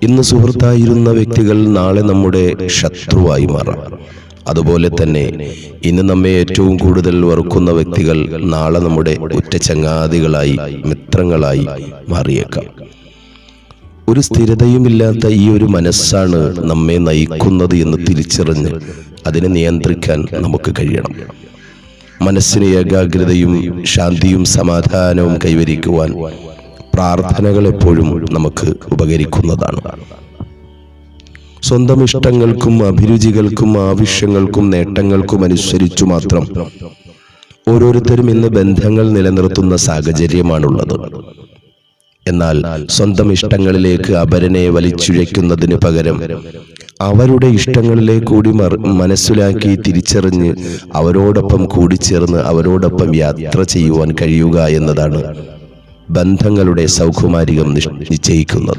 ഇന്ന് സുഹൃത്തായിരുന്ന വ്യക്തികൾ നാളെ നമ്മുടെ ശത്രുവായി മാറാം. അതുപോലെ തന്നെ ഇന്ന് നമ്മെ ഏറ്റവും കൂടുതൽ വെറുക്കുന്ന വ്യക്തികൾ നാളെ നമ്മുടെ ഉറ്റ ചങ്ങാതികളായി, മിത്രങ്ങളായി മാറിയേക്കാം. ഒരു സ്ഥിരതയുമില്ലാത്ത ഈ ഒരു മനസ്സാണ് നമ്മെ നയിക്കുന്നത് എന്ന് തിരിച്ചറിഞ്ഞ് അതിനെ നിയന്ത്രിക്കാൻ നമുക്ക് കഴിയണം. മനസ്സിന് ഏകാഗ്രതയും ശാന്തിയും സമാധാനവും കൈവരിക്കുവാൻ പ്രാർത്ഥനകൾ എപ്പോഴും നമുക്ക് ഉപകരിക്കുന്നതാണ്. സ്വന്തം ഇഷ്ടങ്ങൾക്കും അഭിരുചികൾക്കും ആവശ്യങ്ങൾക്കും നേട്ടങ്ങൾക്കും അനുസരിച്ചു മാത്രം ഓരോരുത്തരും ഇന്ന് ബന്ധങ്ങൾ നിലനിർത്തുന്ന സാഹചര്യമാണുള്ളത്. എന്നാൽ സ്വന്തം ഇഷ്ടങ്ങളിലേക്ക് അപരനെ വലിച്ചിഴയ്ക്കുന്നതിന് പകരം അവരുടെ ഇഷ്ടങ്ങളിലേക്ക് കൂടി മനസ്സിലാക്കി തിരിച്ചറിഞ്ഞ് അവരോടൊപ്പം കൂടിച്ചേർന്ന് അവരോടൊപ്പം യാത്ര ചെയ്യുവാൻ കഴിയുക എന്നതാണ് ബന്ധങ്ങളുടെ സൗകുമാരികം നിശ്ചയിക്കുന്നത്.